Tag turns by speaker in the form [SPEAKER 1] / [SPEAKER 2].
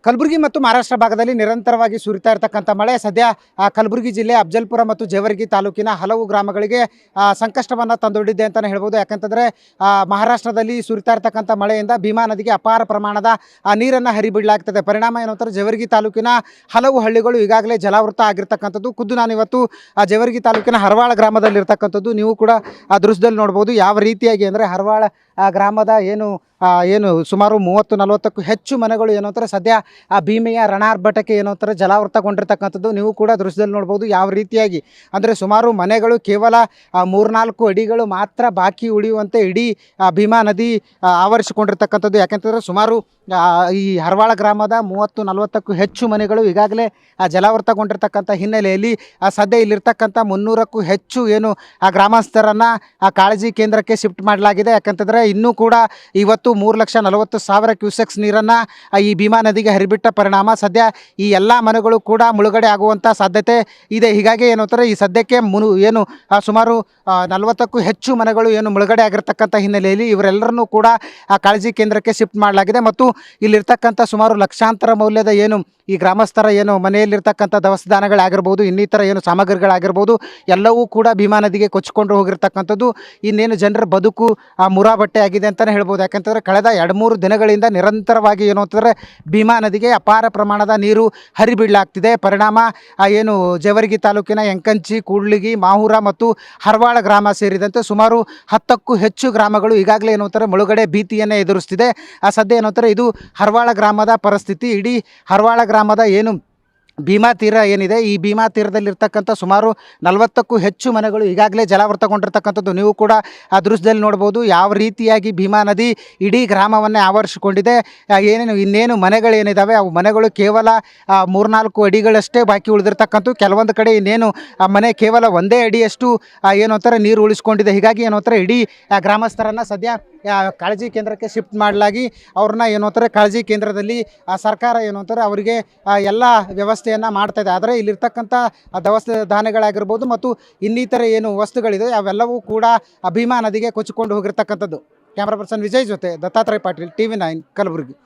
[SPEAKER 1] ಕಲಬುರಗಿ ಮತ್ತು ಮಹಾರಾಷ್ಟ್ರ ಭಾಗದಲ್ಲಿ ನಿರಂತರವಾಗಿ ಸುರಿತಾ ಇರತಕ್ಕಂಥ ಮಳೆ ಸದ್ಯ ಕಲಬುರಗಿ ಜಿಲ್ಲೆ ಅಫಜಲ್ಪುರ ಮತ್ತು ಜೇವರ್ಗಿ ತಾಲೂಕಿನ ಹಲವು ಗ್ರಾಮಗಳಿಗೆ ಸಂಕಷ್ಟವನ್ನು ತಂದೊಡ್ಡಿದೆ ಅಂತಲೇ ಹೇಳ್ಬೋದು. ಯಾಕಂತಂದರೆ ಮಹಾರಾಷ್ಟ್ರದಲ್ಲಿ ಸುರಿತಾ ಇರತಕ್ಕಂಥ ಮಳೆಯಿಂದ ಭೀಮಾ ನದಿಗೆ ಅಪಾರ ಪ್ರಮಾಣದ ನೀರನ್ನು ಹರಿಬಿಡಲಾಗ್ತದೆ. ಪರಿಣಾಮ ಏನು ಅಂತಾರೆ, ಜೇವರ್ಗಿ ತಾಲೂಕಿನ ಹಲವು ಹಳ್ಳಿಗಳು ಈಗಾಗಲೇ ಜಲಾವೃತ ಆಗಿರ್ತಕ್ಕಂಥದ್ದು. ಖುದ್ದು ನಾನು ಇವತ್ತು ಜೇವರ್ಗಿ ತಾಲೂಕಿನ ಹರವಾಳ ಗ್ರಾಮದಲ್ಲಿರ್ತಕ್ಕಂಥದ್ದು. ನೀವು ಕೂಡ ಆ ದೃಶ್ಯದಲ್ಲಿ ನೋಡ್ಬೋದು ಯಾವ ರೀತಿಯಾಗಿ ಅಂದರೆ ಹರವಾಳ ಗ್ರಾಮದ ಏನು ಸುಮಾರು 30-40ಕ್ಕೂ ಹೆಚ್ಚು ಮನೆಗಳು ಏನು ಅಂತಾರೆ ಸದ್ಯ ಆ ಭೀಮೆಯ ರಣಾರ್ಭಟಕ್ಕೆ ಏನು ಅಂತಾರೆ ಜಲಾವೃತಗೊಂಡಿರ್ತಕ್ಕಂಥದ್ದು. ನೀವು ಕೂಡ ದೃಶ್ಯದಲ್ಲಿ ನೋಡ್ಬೋದು ಯಾವ ರೀತಿಯಾಗಿ ಅಂದರೆ ಸುಮಾರು ಮನೆಗಳು ಕೇವಲ 3-4 ಅಡಿಗಳು ಮಾತ್ರ ಬಾಕಿ ಉಳಿಯುವಂತೆ ಇಡೀ ಭೀಮಾ ನದಿ ಆವರಿಸಿಕೊಂಡಿರ್ತಕ್ಕಂಥದ್ದು. ಯಾಕೆಂತಂದರೆ ಸುಮಾರು ಈ ಹರವಾಳ ಗ್ರಾಮದ 30-40ಕ್ಕೂ ಹೆಚ್ಚು ಮನೆಗಳು ಈಗಾಗಲೇ ಜಲಾವೃತಗೊಂಡಿರ್ತಕ್ಕಂಥ ಹಿನ್ನೆಲೆಯಲ್ಲಿ ಸದ್ಯ ಇಲ್ಲಿರ್ತಕ್ಕಂಥ 300ಕ್ಕೂ ಹೆಚ್ಚು ಏನು ಗ್ರಾಮಸ್ಥರನ್ನು ಕಾಳಜಿ ಕೇಂದ್ರಕ್ಕೆ ಶಿಫ್ಟ್ ಮಾಡಲಾಗಿದೆ. ಯಾಕಂತಂದರೆ ಇನ್ನೂ ಕೂಡ ಇವತ್ತು 3,40,000 ಕ್ಯೂಸೆಕ್ಸ್ ನೀರನ್ನು ಈ ಭೀಮಾ ನದಿಗೆ ಹರಿಬಿಟ್ಟ ಪರಿಣಾಮ ಸದ್ಯ ಈ ಎಲ್ಲ ಮನೆಗಳು ಕೂಡ ಮುಳುಗಡೆ ಆಗುವಂಥ ಸಾಧ್ಯತೆ ಇದೆ. ಹೀಗಾಗಿ ಏನು ಅಂತಾರೆ ಈ ಸದ್ಯಕ್ಕೆ ಸುಮಾರು 40ಕ್ಕೂ ಹೆಚ್ಚು ಮನೆಗಳು ಮುಳುಗಡೆ ಆಗಿರ್ತಕ್ಕಂಥ ಹಿನ್ನೆಲೆಯಲ್ಲಿ ಇವರೆಲ್ಲರನ್ನೂ ಕೂಡ ಕಾಳಜಿ ಕೇಂದ್ರಕ್ಕೆ ಶಿಫ್ಟ್ ಮಾಡಲಾಗಿದೆ. ಮತ್ತು ಇಲ್ಲಿರ್ತಕ್ಕಂಥ ಸುಮಾರು ಲಕ್ಷಾಂತರ ಮೌಲ್ಯದ ಈ ಗ್ರಾಮಸ್ಥರ ಮನೆಯಲ್ಲಿರ್ತಕ್ಕಂಥ ದವಸ ಧಾನ್ಯಗಳಾಗಿರ್ಬೋದು, ಇನ್ನಿತರ ಸಾಮಗ್ರಿಗಳಾಗಿರ್ಬೋದು ಎಲ್ಲವೂ ಕೂಡ ಭೀಮಾ ನದಿಗೆ ಕೊಚ್ಚಿಕೊಂಡು ಹೋಗಿರ್ತಕ್ಕಂಥದ್ದು. ಇನ್ನೇನು ಜನರ ಬದುಕು ಮುರಾಬಟ್ಟೆ ಆಗಿದೆ ಅಂತಲೇ ಹೇಳ್ಬೋದು. ಯಾಕಂತಂದರೆ ಕಳೆದ 2-3 ದಿನಗಳಿಂದ ನಿರಂತರವಾಗಿ ಅಂತಂದರೆ ಭೀಮಾ ನದಿಗೆ ಅಪಾರ ಪ್ರಮಾಣದ ನೀರು ಹರಿಬಿಡಲಾಗ್ತಿದೆ. ಪರಿಣಾಮ ಜೇವರ್ಗಿ ತಾಲೂಕಿನ ಎಂಕಂಚಿ, ಕೂಡ್ಲಿಗಿ, ಮಾಹೂರ ಮತ್ತು ಹರವಾಳ ಗ್ರಾಮ ಸೇರಿದಂತೆ ಸುಮಾರು 10ಕ್ಕೂ ಹೆಚ್ಚು ಗ್ರಾಮಗಳು ಈಗಾಗಲೇ ಮುಳುಗಡೆ ಭೀತಿಯನ್ನೇ ಎದುರಿಸ್ತಿದೆ. ಸದ್ಯ ಇದು ಹರವಾಳ ಗ್ರಾಮದ ಪರಿಸ್ಥಿತಿ. ಇಡೀ ಹರವಾಳ ಗ್ರಾಮದ ಭೀಮಾ ತೀರ ಏನಿದೆ, ಈ ಭೀಮಾ ತೀರದಲ್ಲಿರ್ತಕ್ಕಂಥ ಸುಮಾರು 40ಕ್ಕೂ ಹೆಚ್ಚು ಮನೆಗಳು ಈಗಾಗಲೇ ಜಲಾವೃತಗೊಂಡಿರ್ತಕ್ಕಂಥದ್ದು. ನೀವು ಕೂಡ ಆ ದೃಶ್ಯದಲ್ಲಿ ನೋಡ್ಬೋದು ಯಾವ ರೀತಿಯಾಗಿ ಭೀಮಾ ನದಿ ಇಡೀ ಗ್ರಾಮವನ್ನೇ ಆವರಿಸಿಕೊಂಡಿದೆ. ಇನ್ನೇನು ಮನೆಗಳೇನಿದ್ದಾವೆ ಅವು ಮನೆಗಳು ಕೇವಲ 3-4 ಅಡಿಗಳಷ್ಟೇ ಬಾಕಿ ಉಳಿದಿರ್ತಕ್ಕಂಥ, ಕೆಲವೊಂದು ಕಡೆ ಮನೆ ಕೇವಲ 1 ಅಡಿಯಷ್ಟು ನೀರು ಉಳಿಸ್ಕೊಂಡಿದೆ. ಹೀಗಾಗಿ ಇಡೀ ಗ್ರಾಮಸ್ಥರನ್ನು ಸದ್ಯ ಕಾಳಜಿ ಕೇಂದ್ರಕ್ಕೆ ಶಿಫ್ಟ್ ಮಾಡಲಾಗಿ ಅವ್ರನ್ನ ಕಾಳಜಿ ಕೇಂದ್ರದಲ್ಲಿ ಸರ್ಕಾರ ಅವರಿಗೆ ಎಲ್ಲ ವ್ಯವಸ್ಥೆಯನ್ನು ಮಾಡ್ತಾ ಇದೆ. ಆದರೆ ಇಲ್ಲಿರ್ತಕ್ಕಂಥ ದವಸ ಧಾನ್ಯಗಳಾಗಿರ್ಬೋದು ಮತ್ತು ಇನ್ನಿತರ ವಸ್ತುಗಳಿದೆ ಅವೆಲ್ಲವೂ ಕೂಡ ಭೀಮಾ ನದಿಗೆ ಕೊಚ್ಚಿಕೊಂಡು ಹೋಗಿರ್ತಕ್ಕಂಥದ್ದು. ಕ್ಯಾಮ್ರಾ ಪರ್ಸನ್ ವಿಜಯ್ ಜೊತೆ ದತ್ತಾತ್ರೇಯ ಪಾಟೀಲ್, TV9 ಕಲಬುರಗಿ.